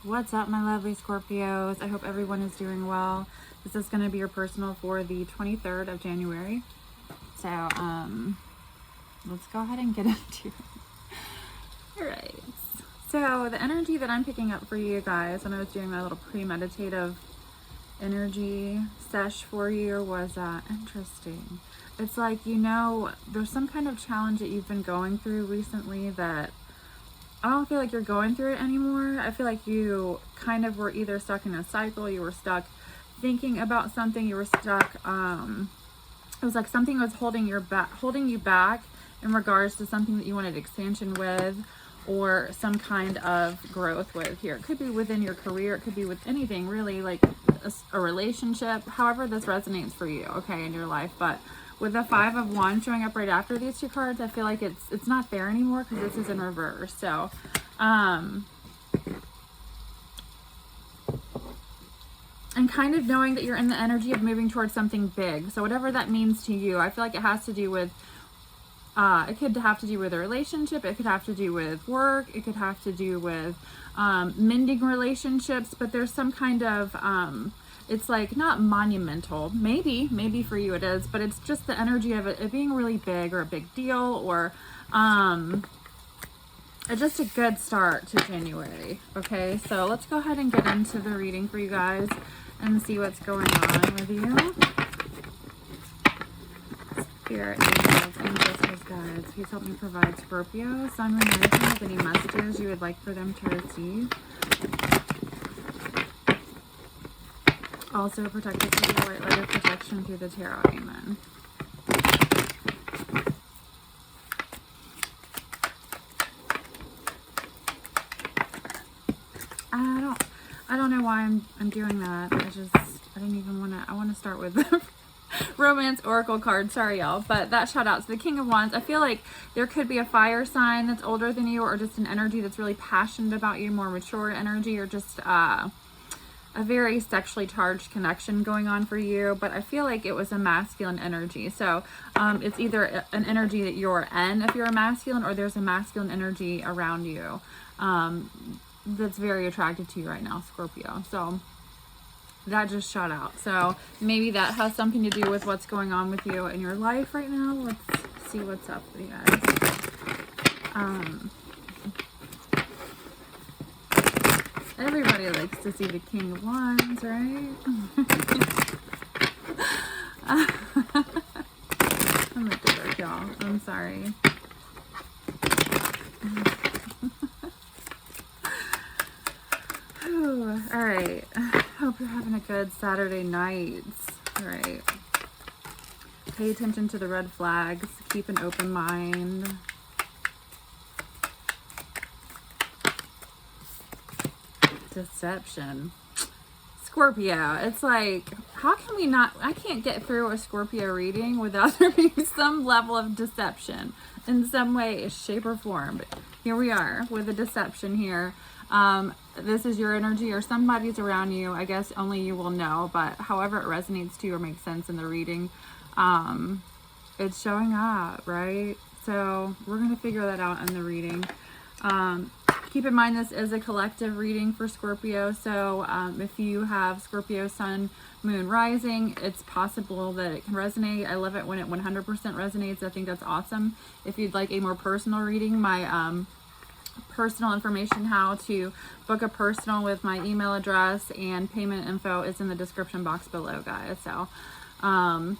What's up, my lovely Scorpios? I hope everyone is doing well. This is going to be your personal for the 23rd of January. So, let's go ahead and get into it. All right. So, the energy that I'm picking up for you guys when I was doing my little premeditative energy sesh for you was interesting. It's like, you know, there's some kind of challenge that you've been going through recently that I don't feel like you're going through it anymore. I feel like you kind of were either stuck in a cycle, you were stuck thinking about something, you were stuck, it was like something was holding you back in regards to something that you wanted expansion with, or some kind of growth with here. It could be within your career, it could be with anything really, like a relationship, however this resonates for you, okay, in your life. But with the 5 of Wands showing up right after these two cards, I feel like it's not there anymore because this is in reverse. So, and kind of knowing that you're in the energy of moving towards something big. So whatever that means to you, I feel like it has to do with, it could have to do with a relationship, it could have to do with work, it could have to do with mending relationships, but there's some kind of, it's like not monumental, maybe for you it is, but it's just the energy of it being really big or a big deal, or just a good start to January. Okay, so let's go ahead and get into the reading for you guys and see what's going on with you. Spirit, angels, guides, please help me provide Scorpio, Sun, Moon, Rising with any messages you would like for them to receive. Also protect us with the white light of protection through the tarot. Amen. I don't know why I'm doing that. I didn't even want to. I want to start with the Romance Oracle card. Sorry, y'all, but that shout out to the King of Wands. I feel like there could be a fire sign that's older than you, or just an energy that's really passionate about you, more mature energy, or just a very sexually charged connection going on for you. But I feel like it was a masculine energy. So it's either an energy that you're in if you're a masculine, or there's a masculine energy around you that's very attractive to you right now, Scorpio. So that just shot out. So maybe that has something to do with what's going on with you in your life right now. Let's see what's up with you guys. Everybody likes to see the King of Wands, right? I'm a dork, y'all. I'm sorry. All right. Hope you're having a good Saturday night. All right. Pay attention to the red flags. Keep an open mind. Deception. Scorpio. It's like, how can we not, I can't get through a Scorpio reading without there being some level of deception in some way, shape, or form. But here we are with a deception here. This is your energy, or somebody's around you. I guess only you will know, but however it resonates to you or makes sense in the reading, it's showing up, right? So we're going to figure that out in the reading. Keep in mind, this is a collective reading for Scorpio. So if you have Scorpio, Sun, Moon, Rising, it's possible that it can resonate. I love it when it 100% resonates. I think that's awesome. If you'd like a more personal reading, my personal information, how to book a personal with my email address and payment info is in the description box below, guys. So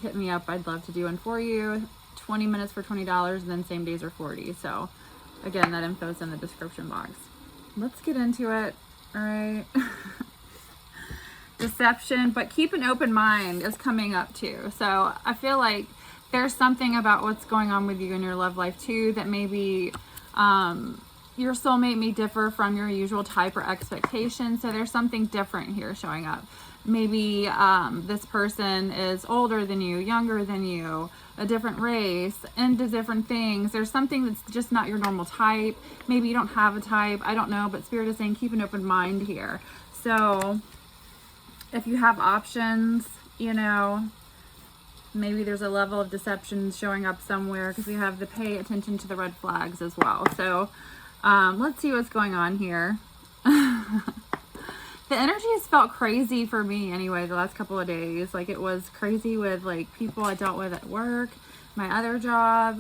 hit me up. I'd love to do one for you. 20 minutes for $20, and then same days are 40. So again, that info is in the description box. Let's get into it. All right. Deception, but keep an open mind is coming up too. So I feel like there's something about what's going on with you in your love life too that maybe your soulmate may differ from your usual type or expectation. So there's something different here showing up. Maybe this person is older than you, younger than you, a different race, into different things. There's something that's just not your normal type. Maybe you don't have a type. I don't know, but Spirit is saying keep an open mind here. So if you have options, you know, maybe there's a level of deception showing up somewhere, because we have the pay attention to the red flags as well. So let's see what's going on here. The energy has felt crazy for me anyway the last couple of days. Like, it was crazy with like people I dealt with at work, my other job.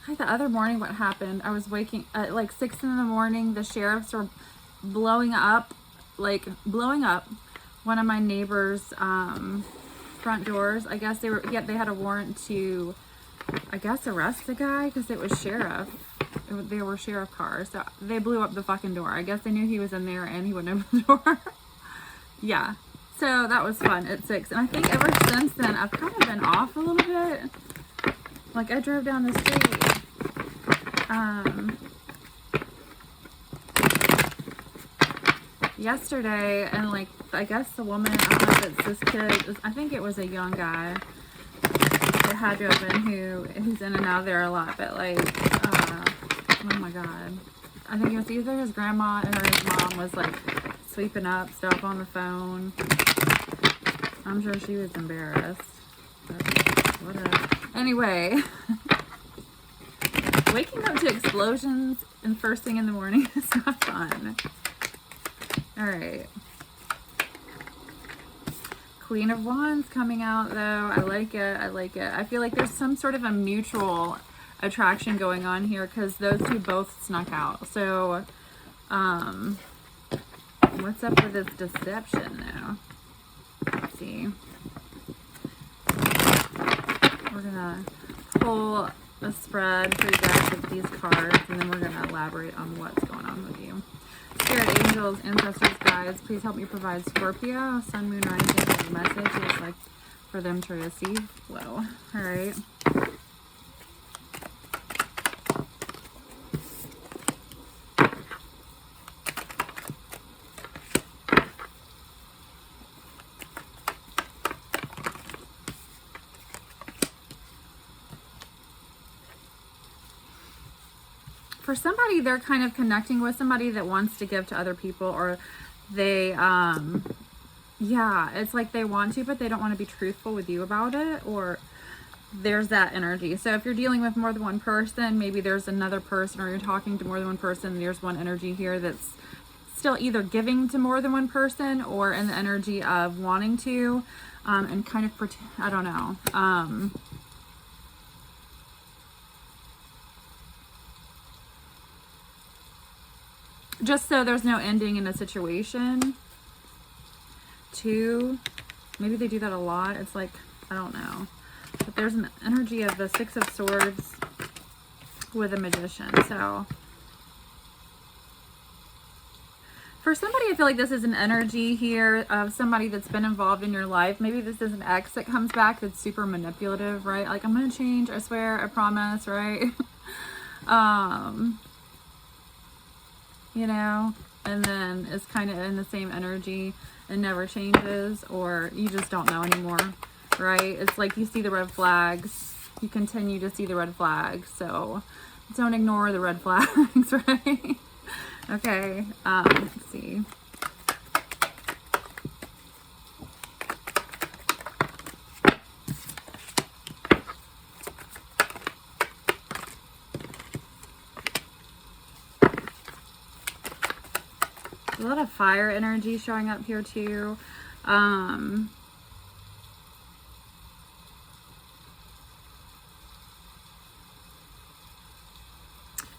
Like the other morning, what happened? I was waking at like 6 in the morning. The sheriffs were blowing up one of my neighbors' front doors. I guess they had a warrant to, I guess, arrest the guy because it was sheriff. They were sheriff cars. So they blew up the fucking door. I guess they knew he was in there and he wouldn't open the door. Yeah. So that was fun at 6. And I think ever since then, I've kind of been off a little bit. Like, I drove down the street. Yesterday, and like, I guess the woman, I don't know if it's this kid, I think it was a young guy. It had to have been who's in and out there a lot, but like, oh my god. I think it was either his grandma or his mom was like sweeping up stuff on the phone. I'm sure she was embarrassed. But whatever. Anyway, waking up to explosions and first thing in the morning is not fun. Alright. Queen of Wands coming out though. I like it. I like it. I feel like there's some sort of a mutual attraction going on here because those two both snuck out. So, what's up with this deception now? Let's see. We're gonna pull a spread for you guys with these cards, and then we're gonna elaborate on what's going on with you. Spirit angels, ancestors, guides, please help me provide Scorpio, sun, moon, rising, the message is like for them to receive. Whoa. All right. For somebody, they're kind of connecting with somebody that wants to give to other people, or they, yeah, it's like they want to, but they don't want to be truthful with you about it, or there's that energy. So if you're dealing with more than one person, maybe there's another person, or you're talking to more than one person, there's one energy here that's still either giving to more than one person, or in the energy of wanting to, and kind of, I don't know, just so there's no ending in a situation. Two, maybe they do that a lot. It's like, I don't know. But there's an energy of the Six of Swords with a Magician. So for somebody, I feel like this is an energy here of somebody that's been involved in your life. Maybe this is an ex that comes back that's super manipulative, right? Like, I'm going to change, I swear, I promise, right? You know, and then it's kind of in the same energy and never changes, or you just don't know anymore, right? It's like you see the red flags, you continue to see the red flags, so don't ignore the red flags, right? Okay, let's see. A lot of fire energy showing up here too.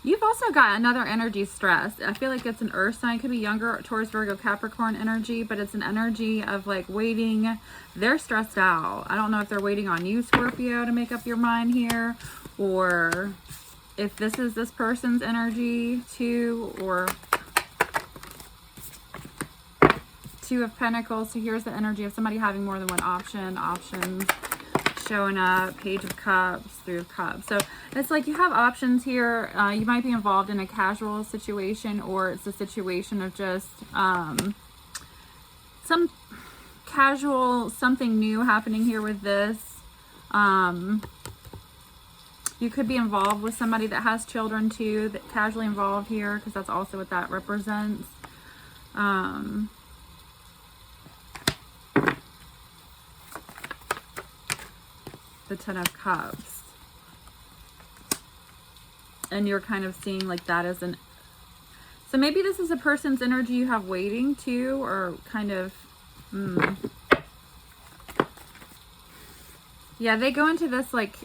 You've also got another energy, stress. I feel like it's an earth sign. It could be younger, Taurus, Virgo, Capricorn energy, but it's an energy of like waiting. They're stressed out. I don't know if they're waiting on you, Scorpio, to make up your mind here, or if this is this person's energy too, or Two of Pentacles. So here's the energy of somebody having more than one options showing up. Page of Cups, Three of Cups. So it's like you have options here. You might be involved in a casual situation, or it's a situation of just some casual, something new happening here with this. You could be involved with somebody that has children too, that casually involved here, because that's also what that represents. The Ten of Cups, and you're kind of seeing like that as So maybe this is a person's energy you have waiting too, or kind of, yeah, they go into this like,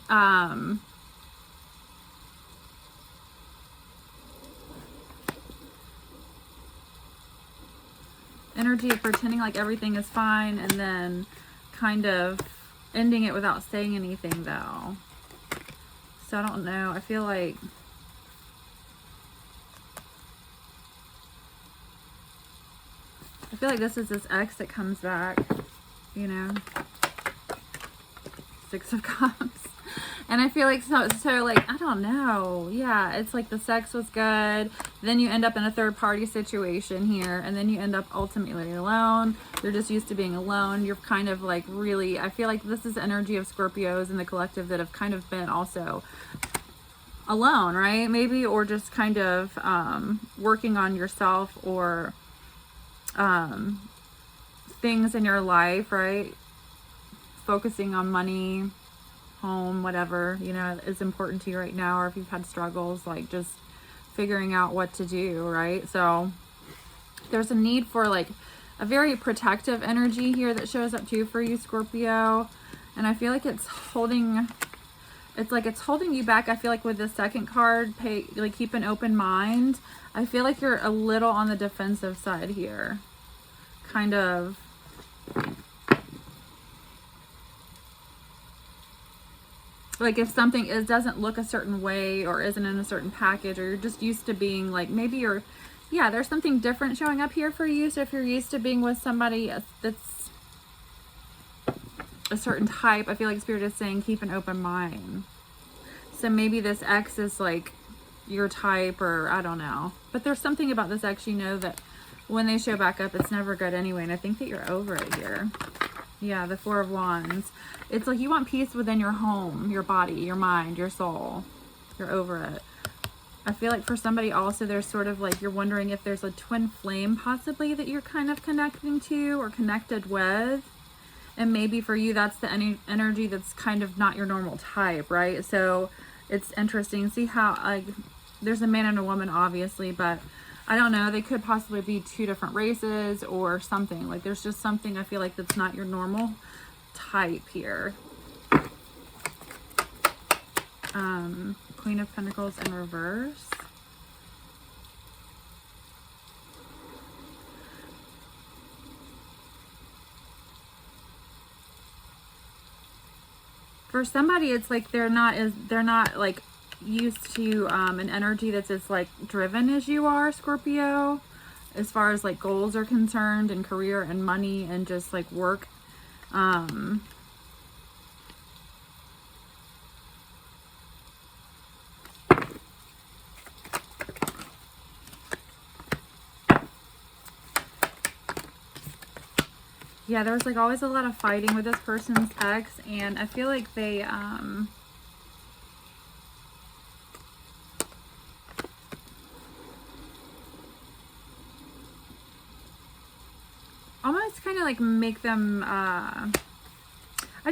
energy of pretending like everything is fine and then kind of ending it without saying anything though. So I don't know. I feel like this is this ex that comes back, you know. Six of Cups. And I feel like so like, I don't know. Yeah, it's like the sex was good. Then you end up in a third party situation here. And then you end up ultimately alone. You're just used to being alone. You're kind of like really, I feel like this is the energy of Scorpios in the collective that have kind of been also alone, right? Maybe, or just kind of working on yourself or things in your life, right? Focusing on money, home, whatever, you know, is important to you right now, or if you've had struggles, like just figuring out what to do, right? So there's a need for like a very protective energy here that shows up too for you, Scorpio. And I feel like it's holding you back. I feel like with the second card, keep an open mind. I feel like you're a little on the defensive side here. Kind of. Like if something doesn't look a certain way or isn't in a certain package, or you're just used to being like, maybe there's something different showing up here for you. So if you're used to being with somebody that's a certain type, I feel like Spirit is saying keep an open mind. So maybe this ex is like your type, or I don't know. But there's something about this ex, you know, that when they show back up, it's never good anyway. And I think that you're over it here. Yeah, the Four of Wands. It's like you want peace within your home, your body, your mind, your soul. You're over it. I feel like for somebody also, there's sort of like you're wondering if there's a twin flame possibly that you're kind of connecting to or connected with. And maybe for you, that's the energy that's kind of not your normal type, right? So it's interesting. See how, like, there's a man and a woman, obviously, but I don't know, they could possibly be two different races or something. Like there's just something I feel like that's not your normal type here. Queen of Pentacles in reverse. For somebody, it's like they're not like used to an energy that's as like driven as you are, Scorpio, as far as like goals are concerned, and career and money and just like work. Yeah, there's like always a lot of fighting with this person's ex, and I feel like they almost kind of like make them I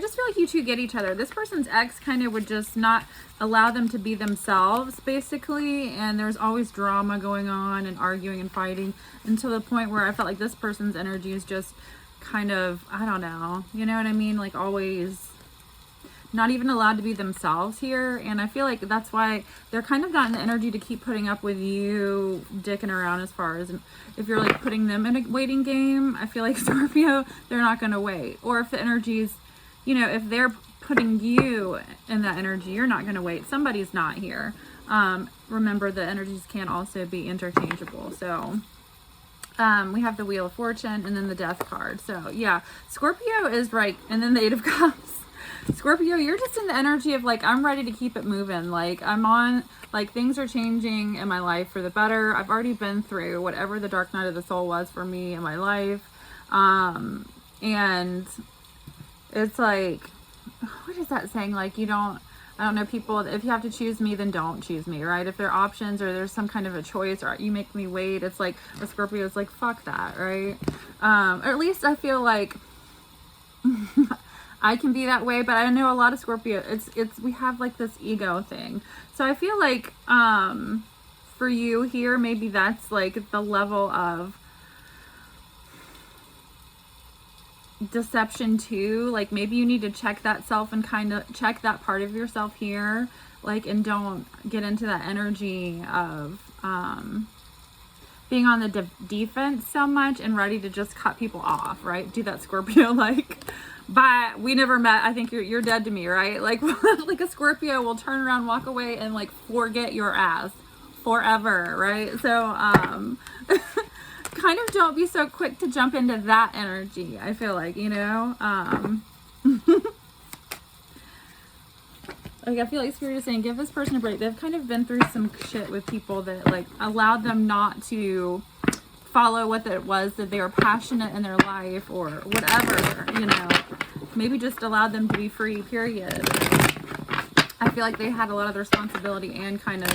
just feel like you two get each other. This person's ex kind of would just not allow them to be themselves, basically, and there's always drama going on and arguing and fighting, until the point where I felt like this person's energy is just kind of, I don't know, you know what I mean, like always not even allowed to be themselves here. And I feel like that's why they're kind of not in the energy to keep putting up with you dicking around, as far as if you're like putting them in a waiting game. I feel like Scorpio, they're not going to wait. Or if the energy's, you know, if they're putting you in that energy, you're not going to wait. Somebody's not here. Remember, the energies can also be interchangeable. So we have the Wheel of Fortune and then the Death card. So yeah, Scorpio is right. And then the Eight of Cups. Scorpio, you're just in the energy of like, I'm ready to keep it moving. Like I'm on, like things are changing in my life for the better. I've already been through whatever the dark night of the soul was for me in my life. And it's like, what is that saying? Like, I don't know, people, if you have to choose me, then don't choose me, right? If there are options or there's some kind of a choice, or you make me wait, it's like, a Scorpio is like, fuck that, right? Or at least I feel like I can be that way, but I know a lot of Scorpio, we have like this ego thing. So I feel like, for you here. Maybe that's like the level of deception too. Like maybe you need to check that self and kind of check that part of yourself here, like, and don't get into that energy of being on the defense so much and ready to just cut people off, right? Do that Scorpio, like, but we never met, I think you're dead to me, right? Like, like a Scorpio will turn around, walk away, and like forget your ass forever, right? So kind of don't be so quick to jump into that energy, I feel like, you know. Like, I feel like Spirit is saying, give this person a break. They've kind of been through some shit with people that, like, allowed them not to follow what it was that they were passionate in their life or whatever, you know. Maybe just allowed them to be free, period. I feel like they had a lot of responsibility and kind of,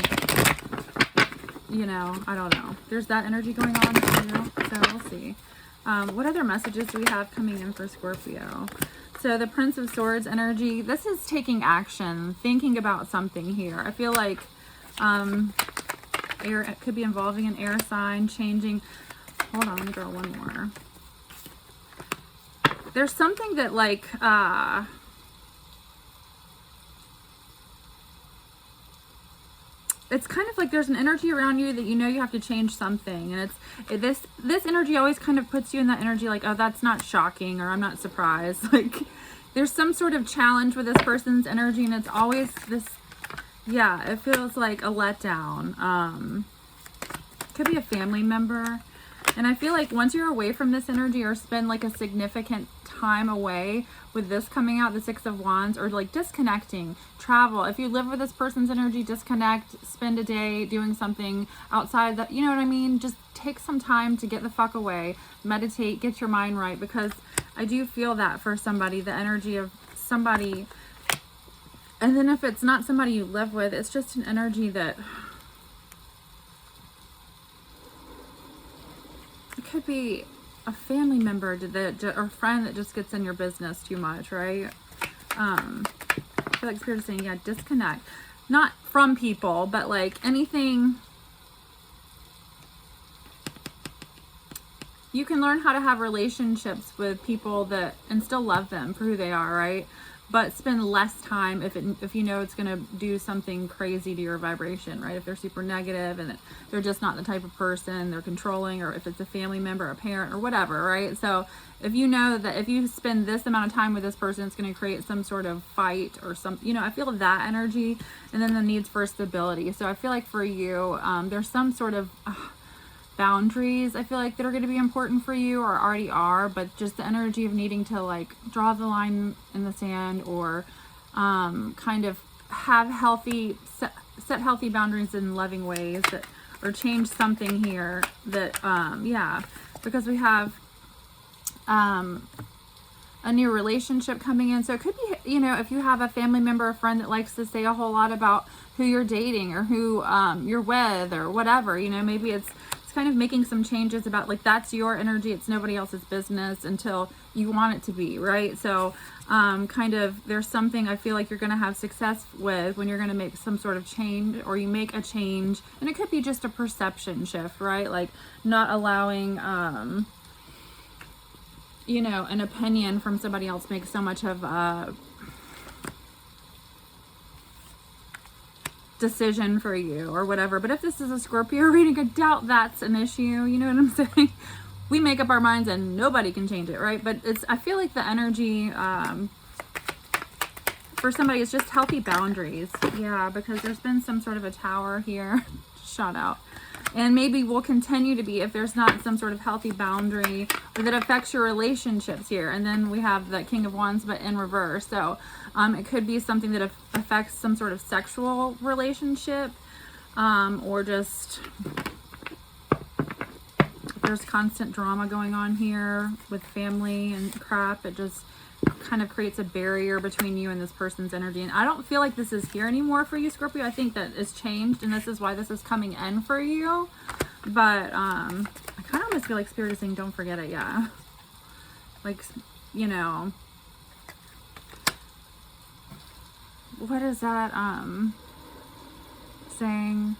you know, I don't know. There's that energy going on too, so we'll see. What other messages do we have coming in for Scorpio? So the Prince of Swords energy, this is taking action, thinking about something here. I feel like air, it could be involving an air sign, changing. Hold on, let me draw one more. There's something that like, it's kind of like there's an energy around you that you know you have to change something, and this energy always kind of puts you in that energy like, oh, that's not shocking, or I'm not surprised. Like there's some sort of challenge with this person's energy, and it's always this, yeah, it feels like a letdown. Could be a family member, and I feel like once you're away from this energy or spend like a significant time away, with this coming out, the Six of Wands, or like disconnecting, travel. If you live with this person's energy, disconnect, spend a day doing something outside that, you know what I mean? Just take some time to get the fuck away, meditate, get your mind right, because I do feel that for somebody, the energy of somebody. And then if it's not somebody you live with, it's just an energy that it could be a family member or friend that just gets in your business too much, right? I feel like Spirit is saying, yeah, disconnect. Not from people, but like anything. You can learn how to have relationships with people that and still love them for who they are, right? But spend less time if you know it's going to do something crazy to your vibration, right? If they're super negative and they're just not the type of person, they're controlling, or if it's a family member, a parent, or whatever, right? So if you know that if you spend this amount of time with this person, it's going to create some sort of fight or some, you know, I feel that energy. And then the needs for stability. So I feel like for you, there's some sort of boundaries, I feel like, that are going to be important for you, or already are, but just the energy of needing to like draw the line in the sand, or kind of have healthy set healthy boundaries in loving ways, that, or change something here that yeah, because we have a new relationship coming in. So it could be, you know, if you have a family member or friend that likes to say a whole lot about who you're dating or who you're with or whatever, you know, maybe it's kind of making some changes about like, that's your energy, it's nobody else's business until you want it to be, right? So kind of there's something I feel like you're going to have success with when you're going to make some sort of change, or you make a change, and it could be just a perception shift, right? Like not allowing you know, an opinion from somebody else makes so much of a decision for you or whatever. But if this is a Scorpio reading, I doubt that's an issue. You know what I'm saying? We make up our minds and nobody can change it, right? But it's, I feel like the energy for somebody is just healthy boundaries. Yeah, because there's been some sort of a tower here shot out. And maybe will continue to be if there's not some sort of healthy boundary or that affects your relationships here. And then we have the King of Wands, but in reverse. So it could be something that affects some sort of sexual relationship, or just if there's constant drama going on here with family and crap. It just kind of creates a barrier between you and this person's energy. And I don't feel like this is here anymore for you, Scorpio. I think that it's changed, and this is why this is coming in for you. But I kind of almost feel like Spirit is saying, don't forget it. Yeah, like, you know, what is that saying?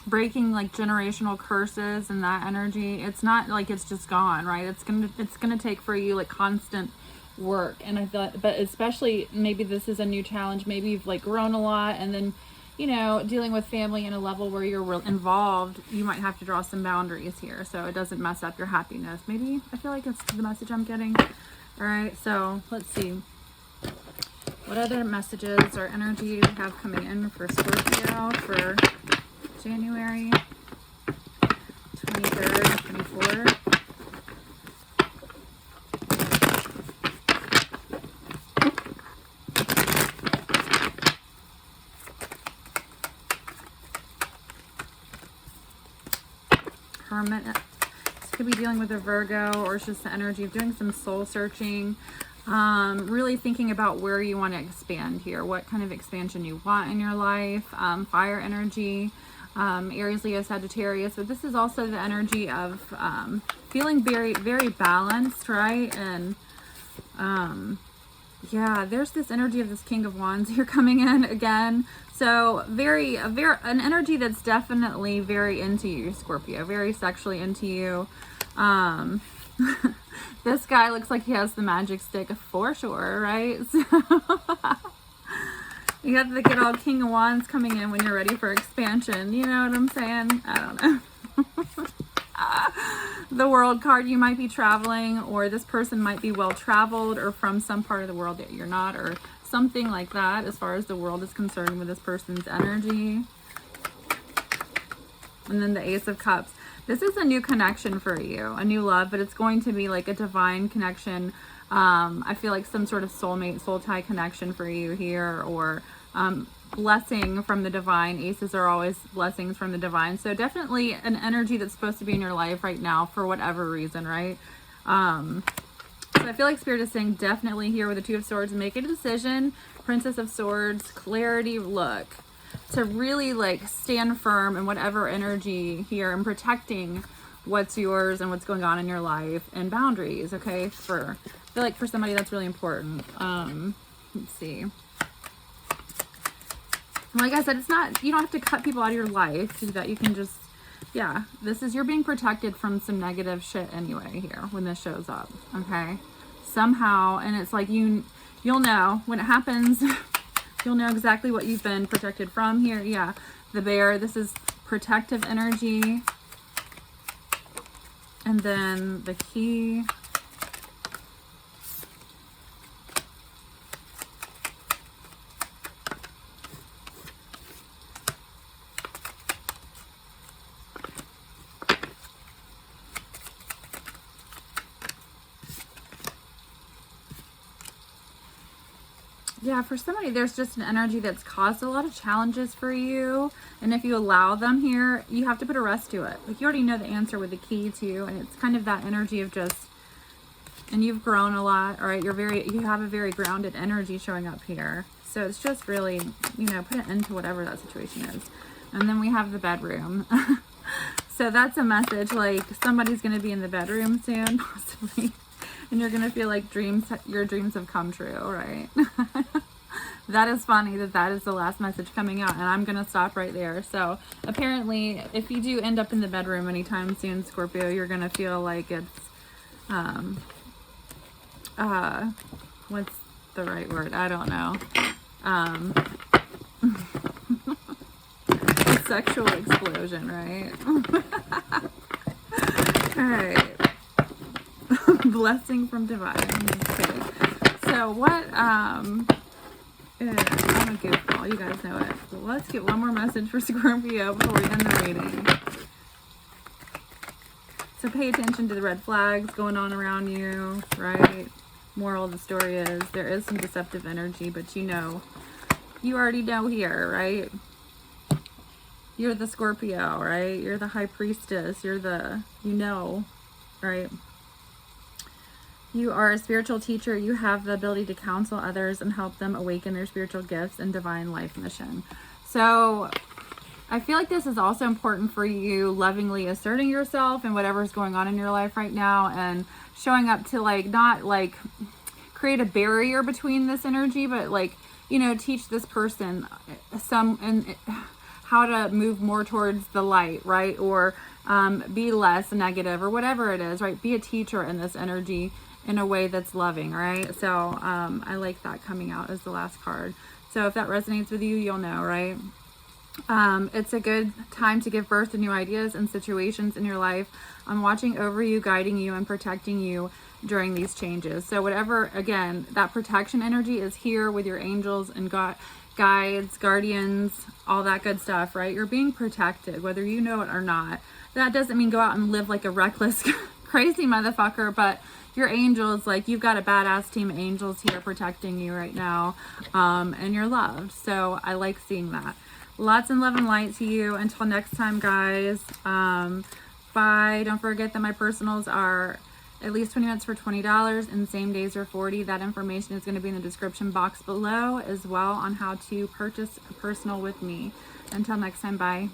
breaking like generational curses and that energy. It's not like it's just gone, right? It's gonna take for you like constant work. And I thought, but especially maybe this is a new challenge. Maybe you've like grown a lot, and then, you know, dealing with family in a level where you're involved, you might have to draw some boundaries here so it doesn't mess up your happiness. Maybe, I feel like it's the message I'm getting. All right, so let's see. What other messages or energy do we have coming in for Scorpio for January 23rd, 24? Hermit. This could be dealing with a Virgo, or it's just the energy of doing some soul searching. Really thinking about where you want to expand here, what kind of expansion you want in your life. Fire energy, Aries, Leo, Sagittarius, but this is also the energy of feeling very, very balanced, right? And yeah, there's this energy of this King of Wands here coming in again. So an energy that's definitely very into you, Scorpio, very sexually into you. This guy looks like he has the magic stick for sure, right? So you got the good old King of Wands coming in when you're ready for expansion. You know what I'm saying? I don't know. The World card, you might be traveling, or this person might be well traveled, or from some part of the world that you're not, or something like that as far as the world is concerned with this person's energy. And then the Ace of Cups. This is a new connection for you, a new love, but it's going to be like a divine connection. I feel like some sort of soulmate, soul tie connection for you here, or blessing from the divine. Aces are always blessings from the divine. So definitely an energy that's supposed to be in your life right now for whatever reason, right? So I feel like Spirit is saying definitely here with the Two of Swords, make a decision. Princess of Swords, clarity, look. To really like stand firm in whatever energy here and protecting what's yours and what's going on in your life, and boundaries, okay? I feel like for somebody that's really important. Let's see. Like I said, it's not, you don't have to cut people out of your life to do that. You can just, yeah, you're being protected from some negative shit anyway here when this shows up, okay? Somehow, and it's like you'll know when it happens. You'll know exactly what you've been protected from here. Yeah, the Bear, this is protective energy. And then the Key. Yeah, for somebody, there's just an energy that's caused a lot of challenges for you. And if you allow them here, you have to put a rest to it. Like, you already know the answer with the Key too. And it's kind of that energy of just, and you've grown a lot, all right? You have a very grounded energy showing up here. So it's just really, you know, put an end to whatever that situation is. And then we have the bedroom. So that's a message, like somebody's going to be in the bedroom soon, possibly. And you're going to feel like your dreams have come true, right? That is funny that is the last message coming out, and I'm going to stop right there. So apparently, if you do end up in the bedroom anytime soon, Scorpio, you're going to feel like it's, what's the right word? I don't know. A sexual explosion, right? All right. Blessing from divine. Okay. So what, I'm a goofball, you guys know it. Well, let's get one more message for Scorpio before we end the reading. So pay attention to the red flags going on around you, right? Moral of the story is there is some deceptive energy, but you already know here, right? You're the Scorpio, right? You're the high priestess. You're the, right? You are a spiritual teacher. You have the ability to counsel others and help them awaken their spiritual gifts and divine life mission. So I feel like this is also important for you lovingly asserting yourself and whatever's going on in your life right now, and showing up to like, not like create a barrier between this energy, but like, teach this person how to move more towards the light, right? Or be less negative or whatever it is, right? Be a teacher in this energy in a way that's loving, right? So I like that coming out as the last card. So if that resonates with you, you'll know, right? It's a good time to give birth to new ideas and situations in your life. I'm watching over you, guiding you, and protecting you during these changes. So whatever, again, that protection energy is here with your angels and guides, guardians, all that good stuff, right? You're being protected, whether you know it or not. That doesn't mean go out and live like a reckless, crazy motherfucker, but your angels, like, you've got a badass team of angels here protecting you right now, and you're loved. So I like seeing that. Lots of love and light to you. Until next time, guys. Bye. Don't forget that my personals are at least 20 minutes for $20 and same days are $40. That information is going to be in the description box below as well on how to purchase a personal with me. Until next time, bye.